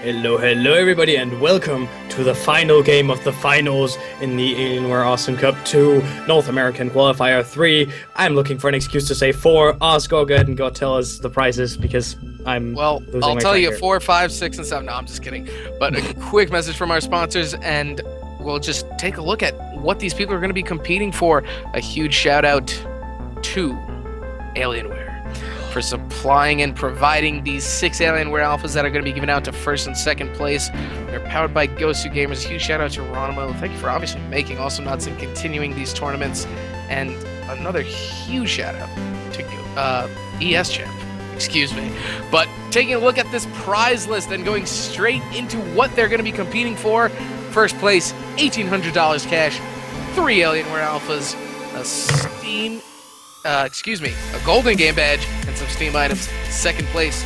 Hello everybody, and welcome to the final game of the finals in the Alienware Awesome Cup 2 North American Qualifier 3. I'm looking for an excuse to say 4. Oz, go ahead and go tell us the prizes because I'm I'll my tell you tracker. 4, 5, 6, and 7. No, I'm just kidding. But a quick message from our sponsors, and we'll just take a look at what these people are going to be competing for. A huge shout out to Alienware for supplying and providing these 6 Alienware Alphas that are going to be given out to first and second place. They're powered by Gosu Gamers. A huge shout out to Ronimo. Thank you for obviously making Awesome Nuts and continuing these tournaments. And another huge shout out to ES Champ. Excuse me. But taking a look at this prize list and going straight into what they're going to be competing for. First place, $1,800 cash, 3 Alienware Alphas, a golden game badge, and some Steam items. Second place,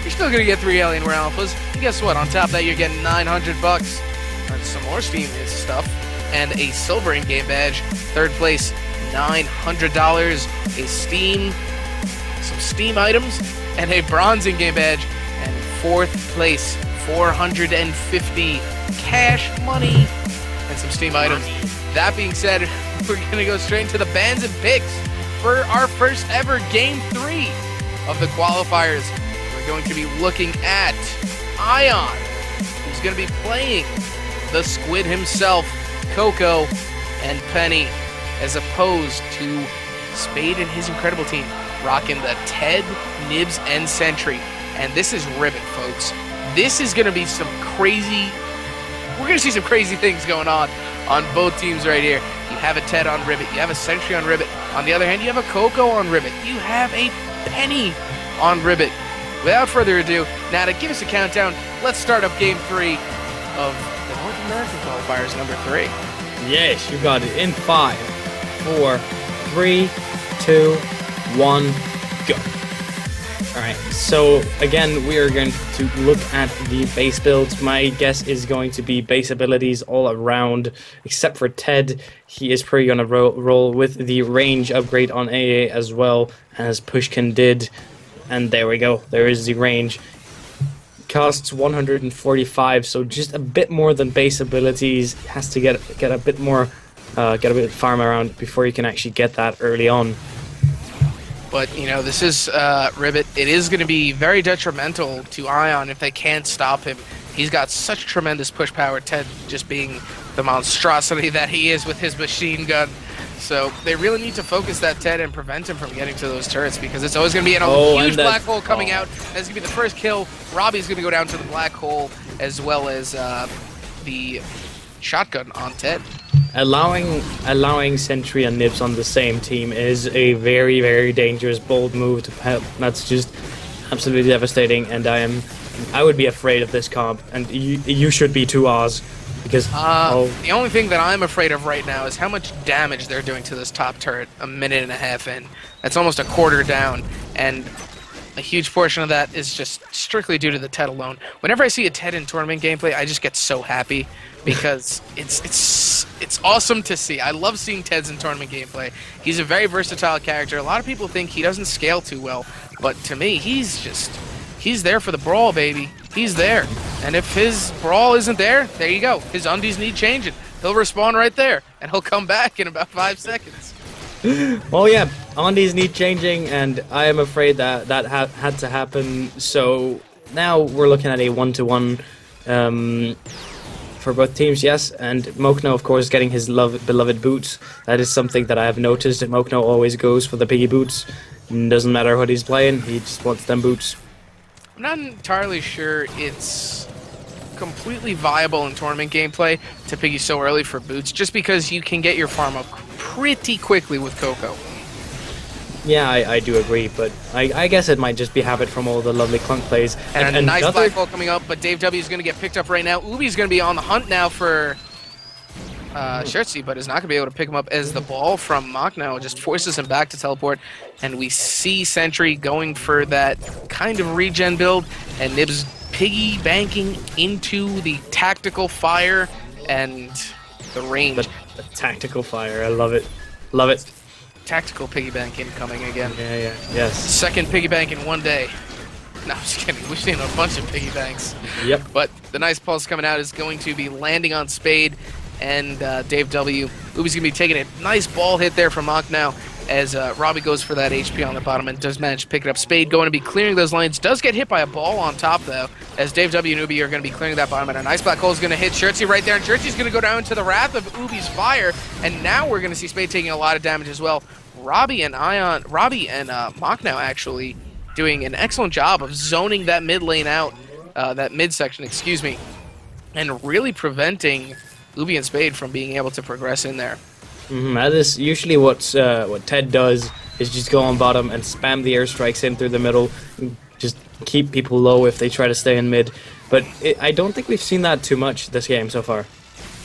you're still gonna get 3 Alienware Alphas. And guess what? On top of that, you're getting $900, and some more Steam stuff, and a silver in-game badge. Third place, $900, a Steam, some Steam items, and a bronze in-game badge. And fourth place, $450 cash money and some Steam items. That being said, we're gonna go straight into the bans and picks for our first ever Game 3 of the qualifiers. We're going to be looking at Ion, who's going to be playing the Squid himself, Coco, and Penny, as opposed to Spade and his incredible team, rocking the Ted, Nibs, and Sentry. And this is Ribbit, folks. This is going to be some crazy... We're going to see some crazy things going on both teams right here. You have a Ted on Ribbit. You have a Sentry on Ribbit. On the other hand, you have a Coco on Ribbit. You have a Penny on Ribbit. Without further ado, now to give us a countdown, let's start up Game 3 of the North American Qualifiers number 3. Yes, you got it. In 5, 4, 3, 2, 1, go. Alright, so again, we are going to look at the base builds. My guess is going to be base abilities all around, except for Ted. He is probably going to roll with the range upgrade on AA as well, as Pushkin did. And there we go, there is the range. Costs 145, so just a bit more than base abilities. Has to get a bit more, get a bit of farm around before you can actually get that early on. But, you know, this is Ribbit. It is going to be very detrimental to Ion if they can't stop him. He's got such tremendous push power, Ted just being the monstrosity that he is with his machine gun. So they really need to focus that Ted and prevent him from getting to those turrets, because it's always going to be a huge black hole coming out. That's going to be the first kill. Robbie's going to go down to the black hole, as well as the shotgun on Ted. Allowing Sentry and Nibs on the same team is a very, very dangerous, bold move to help. That's just absolutely devastating, and I would be afraid of this comp, and you should be too, Oz, because the only thing that I'm afraid of right now is how much damage they're doing to this top turret a minute and a half in. That's almost a quarter down, and a huge portion of that is just strictly due to the Ted alone. Whenever I see a Ted in tournament gameplay, I just get so happy, because it's awesome to see. I love seeing Teds in tournament gameplay. He's a very versatile character. A lot of people think he doesn't scale too well, but to me, he's there for the brawl, baby. He's there. And if his brawl isn't there you go. His undies need changing. He'll respawn right there, and he'll come back in about 5 seconds. Well, yeah, undies need changing, and I am afraid that had to happen. So now we're looking at a 1-to-1 for both teams, yes. And Mokno, of course, getting his beloved boots. That is something that I have noticed. That Mokno always goes for the piggy boots. Doesn't matter what he's playing, he just wants them boots. I'm not entirely sure it's completely viable in tournament gameplay to piggy so early for boots, just because you can get your farm up pretty quickly with Coco. Yeah, I do agree, but I guess it might just be habit from all the lovely clunk plays. And a nice black hole coming up, but Dave W is going to get picked up right now. Ubi's going to be on the hunt now for Shirtsy, but is not going to be able to pick him up, as the ball from Mach now just forces him back to teleport. And we see Sentry going for that kind of regen build, and Nibs piggy banking into the tactical fire and the range. The tactical fire, I love it. Love it. Tactical piggy bank incoming again. Yeah, yes. Second piggy bank in one day. No, I'm just kidding. We've seen a bunch of piggy banks. Yep. But the nice pulse coming out is going to be landing on Spade and Dave W. Ubi's going to be taking a nice ball hit there from Mach now as Robbie goes for that HP on the bottom and does manage to pick it up. Spade going to be clearing those lanes. Does get hit by a ball on top, though, as Dave W and Ubi are going to be clearing that bottom. And a nice black hole is going to hit Shirtsy right there. And Shirtsy's going to go down to the wrath of Ubi's fire. And now we're going to see Spade taking a lot of damage as well. Robbie and Mach now actually doing an excellent job of zoning that mid lane out, that midsection, excuse me, and really preventing Ubi and Spade from being able to progress in there. That is usually what Ted does, is just go on bottom and spam the airstrikes in through the middle, and just keep people low if they try to stay in mid. But I don't think we've seen that too much this game so far.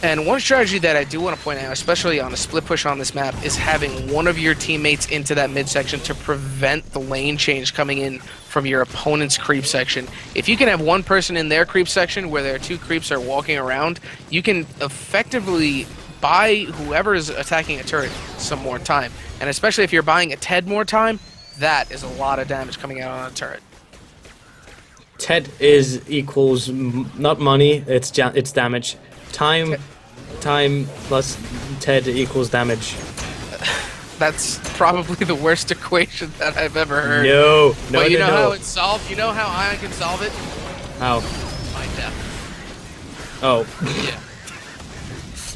And one strategy that I do want to point out, especially on a split push on this map, is having one of your teammates into that midsection to prevent the lane change coming in from your opponent's creep section. If you can have one person in their creep section where their two creeps are walking around, you can effectively buy whoever is attacking a turret some more time. And especially if you're buying a Ted more time, that is a lot of damage coming out on a turret. Ted equals not money, it's damage. Time plus Ted equals damage. That's probably the worst equation that I've ever heard. No, but you know how it's solved? You know how Ion can solve it? How? By death. Oh. Yeah.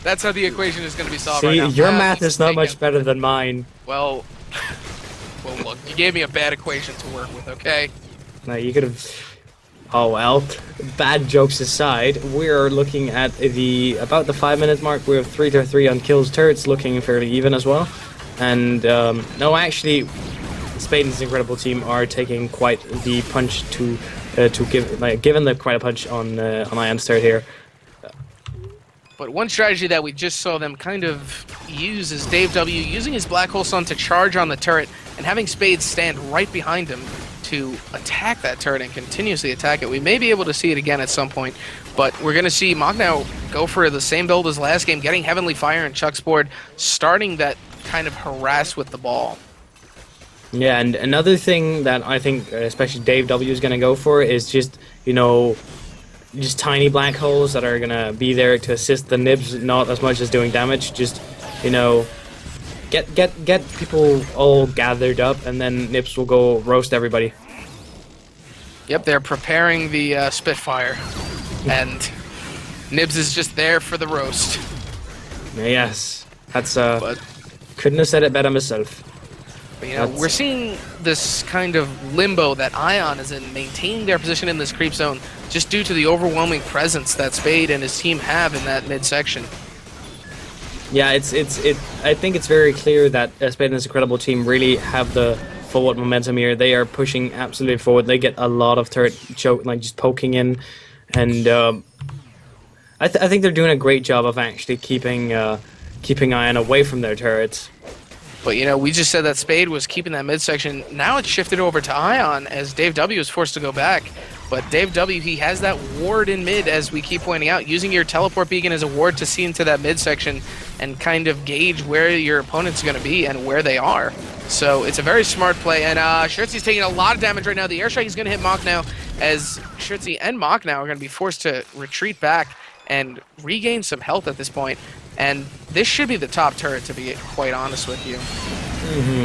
That's how the equation is going to be solved. See, right now. your math is not much better than mine. Well, look, you gave me a bad equation to work with, okay? No, you could have... Oh well, bad jokes aside, we're looking at about the 5-minute mark. We have 3-3 on kills. Turrets looking fairly even as well. And no, actually, Spade and his incredible team are taking quite the punch to giving them quite a punch on Ion's turret here. But one strategy that we just saw them kind of use is Dave W using his Black Hole Sun to charge on the turret and having Spade stand right behind him to attack that turret and continuously attack it. We may be able to see it again at some point, but we're going to see Mach now go for the same build as last game, getting Heavenly Fire and Chuck's board, starting that kind of harass with the ball. Yeah, and another thing that I think especially Dave W is going to go for is just, you know, just tiny black holes that are going to be there to assist the nibs, not as much as doing damage. Just, you know, get people all gathered up, and then Nips will go roast everybody. Yep, they're preparing the Spitfire, and Nibs is just there for the roast. Yes, that's couldn't have said it better myself. But, you know, we're seeing this kind of limbo that Ion is in, maintaining their position in this creep zone, just due to the overwhelming presence that Spade and his team have in that midsection. Yeah, I think it's very clear that Spade and his incredible team really have the forward momentum here. They are pushing absolutely forward. They get a lot of turret choke, like just poking in, and I think they're doing a great job of actually keeping Ion away from their turrets. But, you know, we just said that Spade was keeping that midsection. Now it's shifted over to Ion as Dave W is forced to go back. But Dave W, he has that ward in mid, as we keep pointing out, using your teleport beacon as a ward to see into that midsection and kind of gauge where your opponent's going to be and where they are. So it's a very smart play. And Shirtsy's taking a lot of damage right now. The airstrike is going to hit Mach now, as Shirtsy and Mach now are going to be forced to retreat back and regain some health at this point. And this should be the top turret, to be quite honest with you.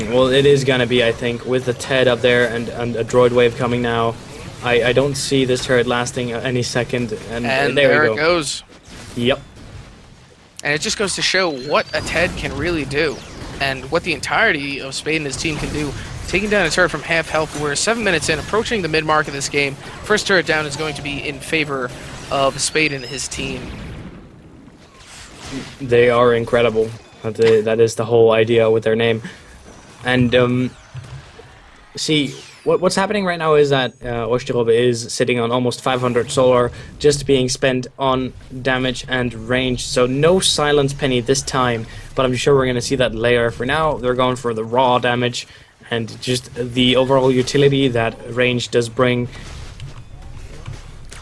Well, it is going to be, I think, with the TED up there and a droid wave coming now. I don't see this turret lasting any second. And there it goes. Yep. And it just goes to show what a TED can really do, and what the entirety of Spade and his team can do. Taking down a turret from half health. We're 7 minutes in, approaching the mid-mark of this game. First turret down is going to be in favor of Spade and his team. They are incredible. That is the whole idea with their name. And see, what's happening right now is that Osterhobe is sitting on almost 500 solar, just being spent on damage and range. So no silence penny this time, but I'm sure we're going to see that later. For now, they're going for the raw damage and just the overall utility that range does bring.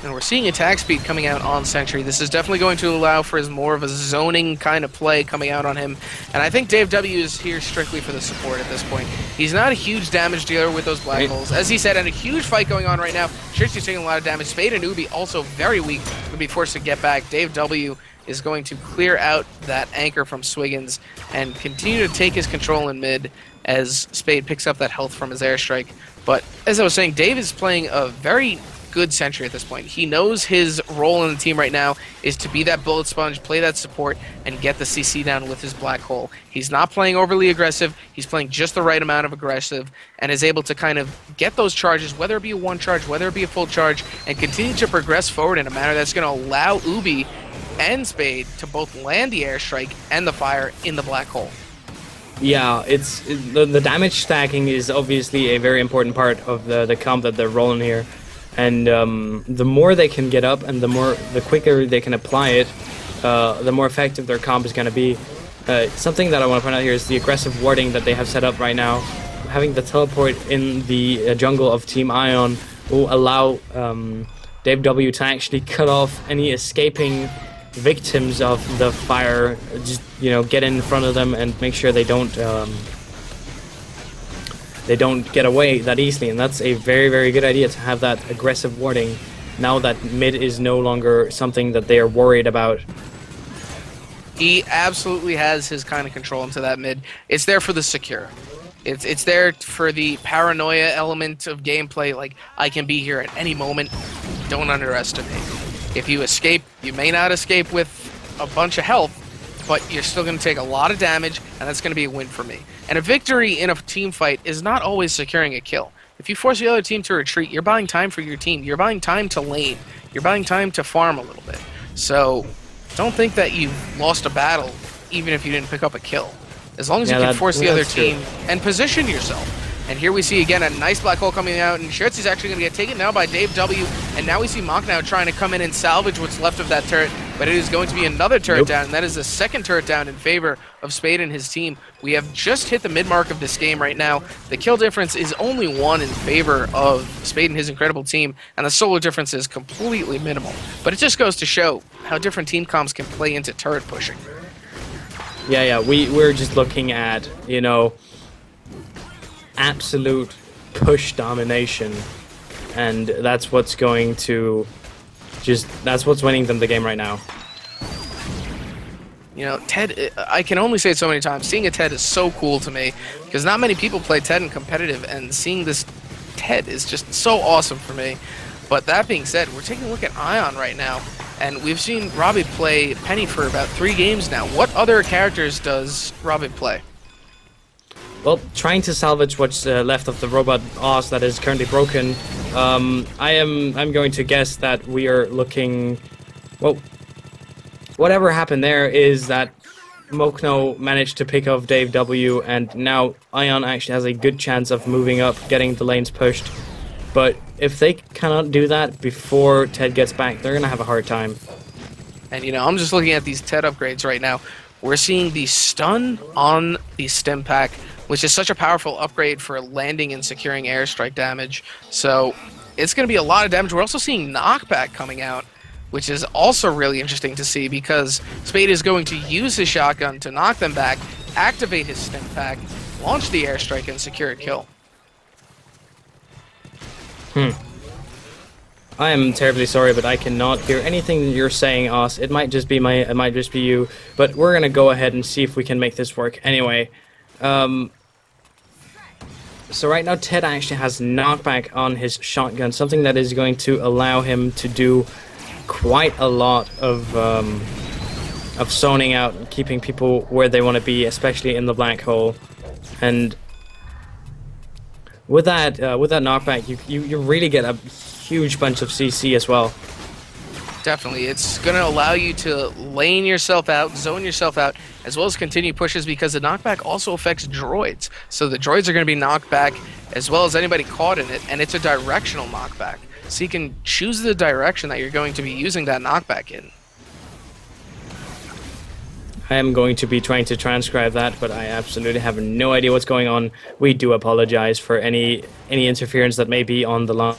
And we're seeing attack speed coming out on Sentry. This is definitely going to allow for his more of a zoning kind of play coming out on him. And I think Dave W is here strictly for the support at this point. He's not a huge damage dealer with those black holes. As he said, and a huge fight going on right now. Shirsty's taking a lot of damage. Spade and Ubi also very weak. Going to be forced to get back. Dave W is going to clear out that anchor from Swiggins and continue to take his control in mid as Spade picks up that health from his airstrike. But as I was saying, Dave is playing a very good Sentry at this point. He knows his role in the team right now is to be that bullet sponge, play that support, and get the CC down with his black hole. He's not playing overly aggressive. He's playing just the right amount of aggressive and is able to kind of get those charges, whether it be a one charge, whether it be a full charge, and continue to progress forward in a manner that's going to allow Ubi and Spade to both land the airstrike and the fire in the black hole. Yeah, the damage stacking is obviously a very important part of the comp that they're rolling here. And the more they can get up and the quicker they can apply it, the more effective their comp is going to be. Something that I want to point out here is the aggressive warding that they have set up right now. Having the teleport in the jungle of Team Ion will allow Dave W to actually cut off any escaping victims of the fire. Just, you know, get in front of them and make sure they don't get away that easily, and that's a very, very good idea to have that aggressive warding now that mid is no longer something that they are worried about. He absolutely has his kind of control into that mid. It's there for the secure. It's there for the paranoia element of gameplay, like, I can be here at any moment. Don't underestimate. If you escape, you may not escape with a bunch of health, but you're still going to take a lot of damage, and that's going to be a win for me. And a victory in a team fight is not always securing a kill. If you force the other team to retreat, you're buying time for your team. You're buying time to lane. You're buying time to farm a little bit. So don't think that you've lost a battle even if you didn't pick up a kill. As long as you can force the other team and position yourself. And here we see, again, a nice black hole coming out, and Shirtsy's actually going to get taken now by Dave W. And now we see Mach now trying to come in and salvage what's left of that turret, but it is going to be another turret down, and that is the second turret down in favor of Spade and his team. We have just hit the mid-mark of this game right now. The kill difference is only one in favor of Spade and his incredible team, and the solo difference is completely minimal. But it just goes to show how different team comps can play into turret pushing. Yeah, we're just looking at, you know, absolute push domination, and that's what's going to that's what's winning them the game right now. You know, Ted, I can only say it so many times, seeing a Ted is so cool to me, because not many people play Ted in competitive, and seeing this Ted is just so awesome for me. But that being said, we're taking a look at Ion right now, and we've seen Robbie play Penny for about 3 games now. What other characters does Robbie play? Well, trying to salvage what's left of the robot Oz that is currently broken. I'm going to guess that we are looking. Well, whatever happened there is that Mokno managed to pick off Dave W, and now Ion actually has a good chance of moving up, getting the lanes pushed. But if they cannot do that before Ted gets back, they're gonna have a hard time. And you know, I'm just looking at these Ted upgrades right now. We're seeing the stun on the stim pack, which is such a powerful upgrade for landing and securing airstrike damage. So it's going to be a lot of damage. We're also seeing knockback coming out, which is also really interesting to see, because Spade is going to use his shotgun to knock them back, activate his stim pack, launch the airstrike, and secure a kill. I am terribly sorry, but I cannot hear anything you're saying, Oz. It might just be it might just be you, but we're gonna go ahead and see if we can make this work. Anyway, so right now Ted actually has knockback on his shotgun, something that is going to allow him to do quite a lot of zoning out and keeping people where they want to be, especially in the black hole. And with that knockback, you really get a huge bunch of CC as well. Definitely. It's going to allow you to lane yourself out, zone yourself out, as well as continue pushes, because the knockback also affects droids. So the droids are going to be knocked back, as well as anybody caught in it, and it's a directional knockback. So you can choose the direction that you're going to be using that knockback in. I am going to be trying to transcribe that, but I absolutely have no idea what's going on. We do apologize for any interference that may be on the line.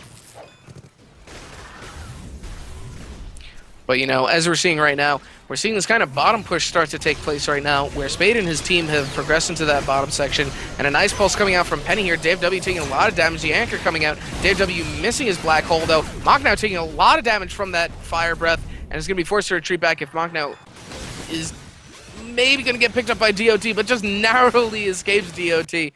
But, you know, as we're seeing right now, we're seeing this kind of bottom push start to take place right now, where Spade and his team have progressed into that bottom section, and a nice pulse coming out from Penny here. Dave W taking a lot of damage. The anchor coming out. Dave W missing his black hole, though. Mach now taking a lot of damage from that fire breath, and is going to be forced to retreat back if Mach now is maybe going to get picked up by DOT, but just narrowly escapes DOT.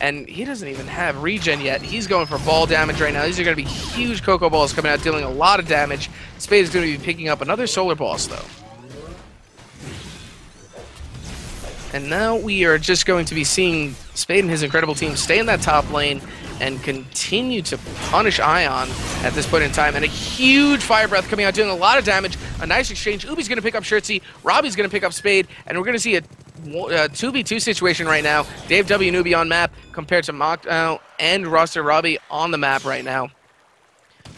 And he doesn't even have regen yet. He's going for ball damage right now. These are going to be huge Cocoa Balls coming out, dealing a lot of damage. Spade is going to be picking up another Solar Boss, though. And now we are just going to be seeing Spade and his incredible team stay in that top lane and continue to punish Ion at this point in time. And a huge Fire Breath coming out, doing a lot of damage. A nice exchange. Ubi's going to pick up Shirtsy. Robbie's going to pick up Spade. And we're going to see a 2v2 situation right now. Dave W and Ubi on map compared to Mach and Roster Robbie on the map right now.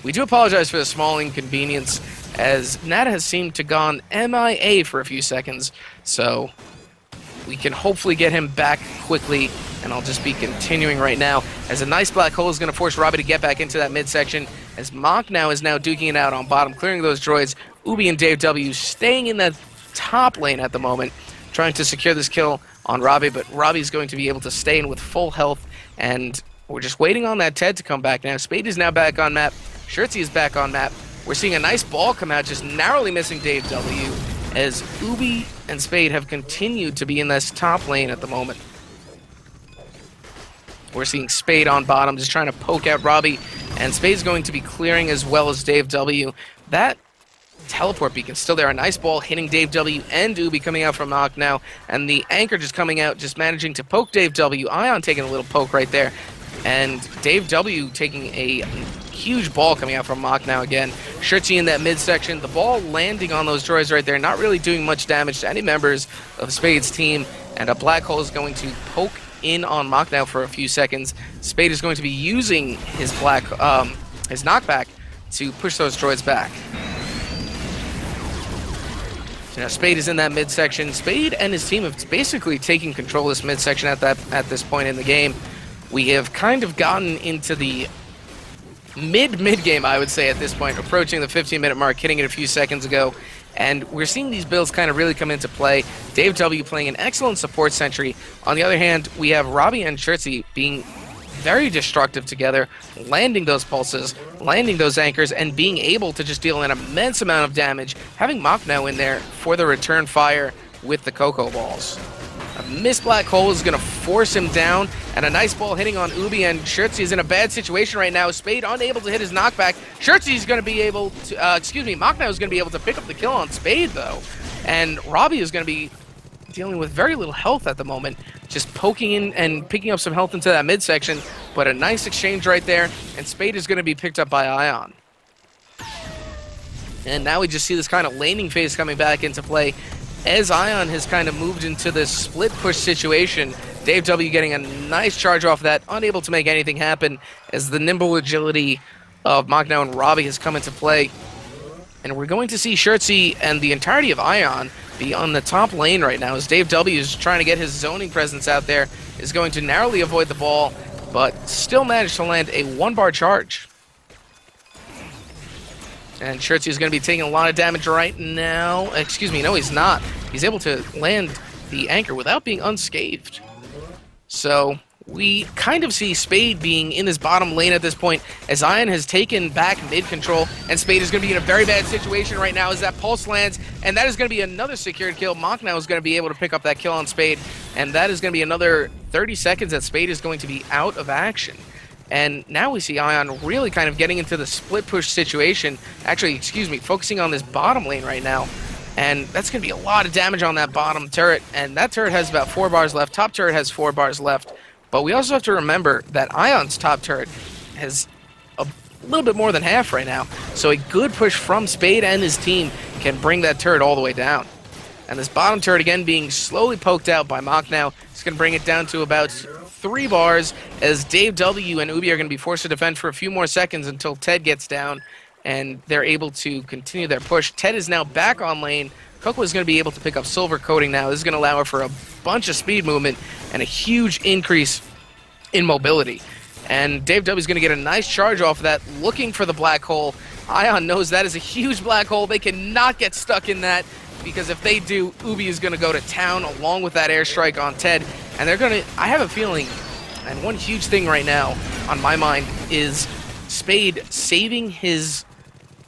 We do apologize for the small inconvenience, as Nata has seemed to gone MIA for a few seconds. So we can hopefully get him back quickly, and I'll just be continuing right now, as a nice black hole is going to force Robbie to get back into that midsection, as Mach now is duking it out on bottom, clearing those droids. Ubi and Dave W staying in that top lane at the moment, trying to secure this kill on Robbie, but Robbie's going to be able to stay in with full health, and we're just waiting on that Ted to come back now. Spade is now back on map. Shirtsy is back on map. We're seeing a nice ball come out, just narrowly missing Dave W, as Ubi and Spade have continued to be in this top lane at the moment. We're seeing Spade on bottom, just trying to poke out Robbie, and Spade's going to be clearing as well as Dave W. That teleport beacon still there. A nice ball hitting Dave W and Ubi coming out from Mach now, and the anchor just coming out, just managing to poke Dave W. Ion taking a little poke right there, and Dave W taking a huge ball coming out from Mach now again. Shirtsy in that midsection, the ball landing on those droids right there, not really doing much damage to any members of Spade's team, and a black hole is going to poke in on Mach now for a few seconds. Spade is going to be using his his knockback to push those droids back. So now Spade is in that midsection. Spade and his team have basically taken control of this midsection at this point in the game. We have kind of gotten into the mid-game, I would say, at this point, approaching the 15-minute mark, hitting it a few seconds ago, and we're seeing these builds kind of really come into play. Dave W playing an excellent support sentry. On the other hand, we have Robbie and Shirtsy being very destructive together, landing those pulses, landing those anchors, and being able to just deal an immense amount of damage, having Mach now in there for the return fire with the Cocoa Balls. A missed black hole is going to force him down, and a nice ball hitting on Ubi, and Shirtsy is in a bad situation right now. Spade unable to hit his knockback. Shirtsy is going to be able to, Mach now is going to be able to pick up the kill on Spade, though. And Robbie is going to be dealing with very little health at the moment, just poking in and picking up some health into that midsection, but a nice exchange right there, and Spade is going to be picked up by Ion. And now we just see this kind of laning phase coming back into play, as Ion has kind of moved into this split push situation. Dave W getting a nice charge off that, unable to make anything happen, as the nimble agility of Mach now and Robbie has come into play. And we're going to see Shirtsy and the entirety of Ion be on the top lane right now, as Dave W is trying to get his zoning presence out there, is going to narrowly avoid the ball, but still managed to land a 1-bar charge. And Shirtsy is going to be taking a lot of damage right now. Excuse me, no, he's not. He's able to land the anchor without being unscathed. So we kind of see Spade being in his bottom lane at this point, as Ion has taken back mid-control, and Spade is going to be in a very bad situation right now as that pulse lands, and that is going to be another secured kill. Mach now is going to be able to pick up that kill on Spade, and that is going to be another 30 seconds that Spade is going to be out of action. And now we see Ion really kind of getting into the split push situation. Actually, focusing on this bottom lane right now. And that's going to be a lot of damage on that bottom turret. And that turret has about 4 bars left. Top turret has 4 bars left. But we also have to remember that Ion's top turret has a little bit more than half right now. So a good push from Spade and his team can bring that turret all the way down. And this bottom turret, again, being slowly poked out by Mach now, is going to bring it down to about 3 bars, as Dave W and Ubi are going to be forced to defend for a few more seconds until Ted gets down, and they're able to continue their push. Ted is now back on lane. Coco is going to be able to pick up silver coating now. This is going to allow her for a bunch of speed movement and a huge increase in mobility. And Dave W is going to get a nice charge off of that, looking for the black hole. Ion knows that is a huge black hole. They cannot get stuck in that, because if they do, Ubi is going to go to town along with that airstrike on Ted. And they're going to, I have a feeling, and one huge thing right now on my mind is Spade saving his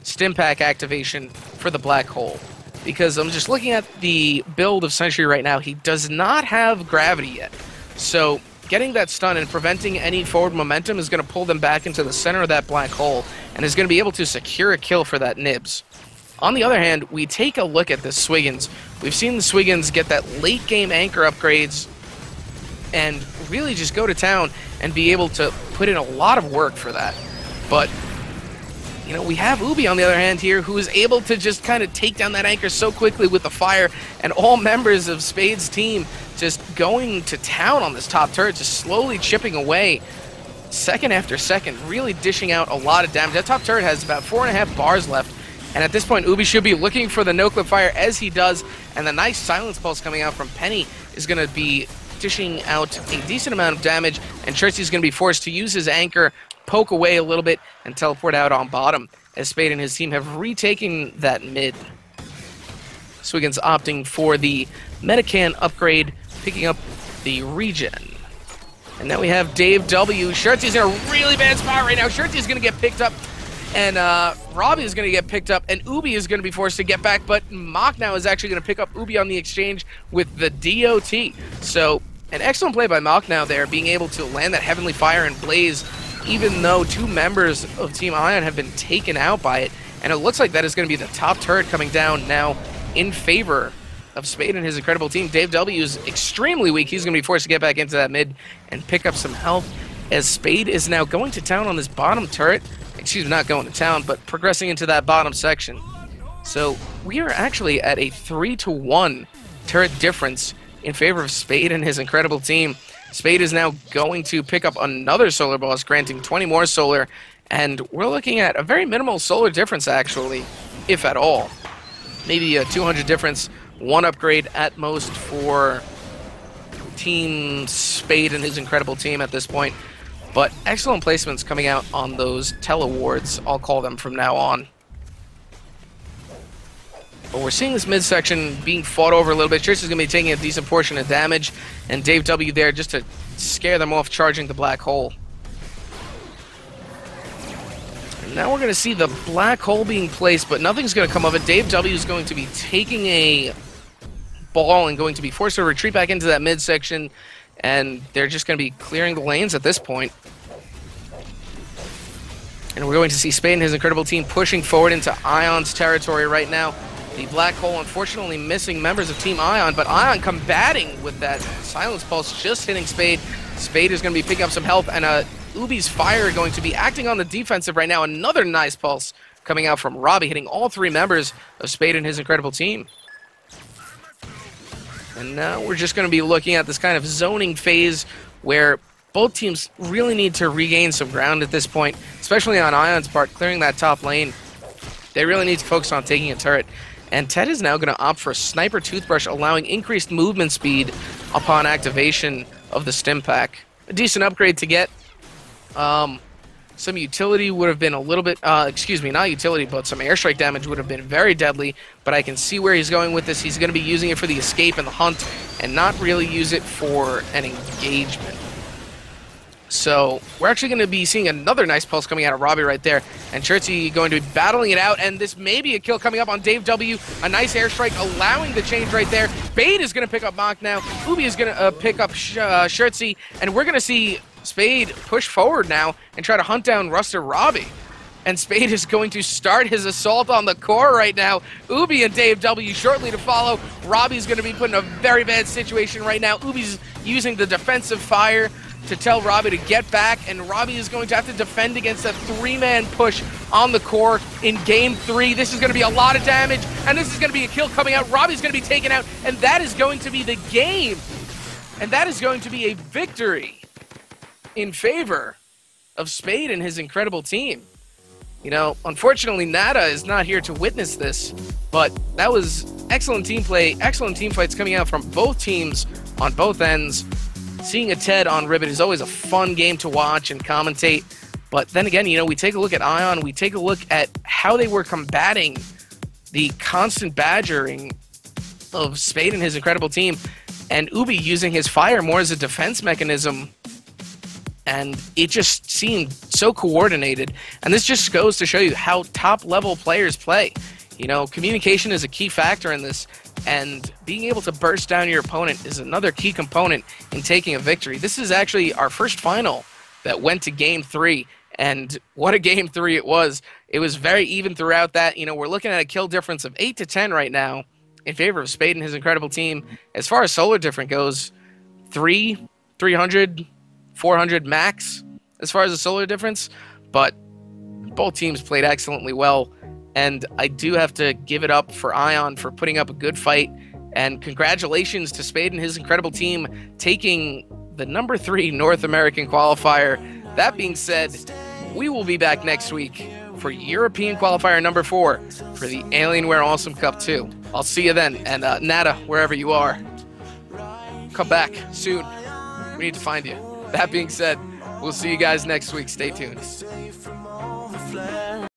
stim pack activation for the black hole. Because I'm just looking at the build of Sentry right now, he does not have gravity yet. So getting that stun and preventing any forward momentum is going to pull them back into the center of that black hole and is going to be able to secure a kill for that Nibs. On the other hand, we take a look at the Swiggins. We've seen the Swiggins get that late game anchor upgrades and really just go to town and be able to put in a lot of work for that. But you know, we have Ubi on the other hand here, who is able to just kind of take down that anchor so quickly with the fire, and all members of Spade's team just going to town on this top turret, just slowly chipping away second after second, really dishing out a lot of damage. That top turret has about 4.5 bars left, and at this point Ubi should be looking for the no-clip fire as he does, and the nice silence pulse coming out from Penny is going to be dishing out a decent amount of damage, and Chertsy's going to be forced to use his anchor, poke away a little bit, and teleport out on bottom, as Spade and his team have retaken that mid. Swiggins opting for the Medican upgrade, picking up the regen. And now we have Dave W. Schertzy's in a really bad spot right now. Schertzy's going to get picked up, and Robbie is going to get picked up, and Ubi is going to be forced to get back, but Mach now is actually going to pick up Ubi on the exchange with the DOT. So an excellent play by Mach now there, being able to land that Heavenly Fire and Blaze, even though two members of Team Ion have been taken out by it. And it looks like that is going to be the top turret coming down now in favor of Spade and his incredible team. Dave W is extremely weak. He's going to be forced to get back into that mid and pick up some health, as Spade is now going to town on this bottom turret. Excuse me, not going to town, but progressing into that bottom section. So we are actually at a 3-to-1 turret difference in favor of Spade and his incredible team. Spade is now going to pick up another solar boss, granting 20 more solar, and we're looking at a very minimal solar difference, actually, if at all. Maybe a 200 difference, one upgrade at most for Team Spade and his incredible team at this point. But excellent placements coming out on those tele-wards, I'll call them from now on. But we're seeing this midsection being fought over a little bit. Trish is going to be taking a decent portion of damage, and Dave W there just to scare them off, charging the black hole. And now we're going to see the black hole being placed, but nothing's going to come of it. Dave W is going to be taking a ball and going to be forced to retreat back into that midsection, and they're just going to be clearing the lanes at this point. And we're going to see Spade and his incredible team pushing forward into Ion's territory right now. The black hole unfortunately missing members of Team Ion, but Ion combating with that silence pulse, just hitting Spade. Spade is going to be picking up some health, and Ubi's fire going to be acting on the defensive right now. Another nice pulse coming out from Robbie, hitting all three members of Spade and his incredible team. And now we're just going to be looking at this kind of zoning phase where both teams really need to regain some ground at this point, especially on Ion's part, clearing that top lane. They really need to focus on taking a turret. And Ted is now going to opt for a Sniper Toothbrush, allowing increased movement speed upon activation of the stim pack. A decent upgrade to get. Some utility would have been a little bit, excuse me, not utility, but some airstrike damage would have been very deadly. But I can see where he's going with this. He's going to be using it for the escape and the hunt, and not really use it for an engagement. So we're actually going to be seeing another nice pulse coming out of Robbie right there. And Chertsy going to be battling it out. And this may be a kill coming up on Dave W. A nice airstrike allowing the change right there. Spade is going to pick up Mach now. Ubi is going to pick up Chertsy. And we're going to see Spade push forward now and try to hunt down Ruster Robbie. And Spade is going to start his assault on the core right now. Ubi and Dave W. shortly to follow. Robbie's going to be put in a very bad situation right now. Ubi's using the defensive fire to tell Robbie to get back, and Robbie is going to have to defend against a three-man push on the core in Game 3. This is going to be a lot of damage, and this is going to be a kill coming out. Robbie's going to be taken out, and that is going to be the game. And that is going to be a victory in favor of Spade and his incredible team. You know, unfortunately, Nada is not here to witness this, but that was excellent team play, excellent team fights coming out from both teams on both ends. seeing a Ted on Ribbit is always a fun game to watch and commentate. But then again, you know, we take a look at Ion, we take a look at how they were combating the constant badgering of Spade and his incredible team, and Ubi using his fire more as a defense mechanism, and it just seemed so coordinated. And this just goes to show you how top-level players play. You know, communication is a key factor in this, and being able to burst down your opponent is another key component in taking a victory. This is actually our first final that went to Game 3, and what a Game 3 it was. It was very even throughout that. You know, we're looking at a kill difference of 8-10 right now in favor of Spade and his incredible team. As far as solar difference goes, 300, 400 max as far as the solar difference, but both teams played excellently well, and I do have to give it up for Ion for putting up a good fight, and congratulations to Spade and his incredible team taking the number 3 North American qualifier. That being said, we will be back next week for European qualifier number 4 for the Alienware Awesome Cup 2. I'll see you then, and Nada, wherever you are, come back soon. We need to find you. That being said, we'll see you guys next week. Stay tuned.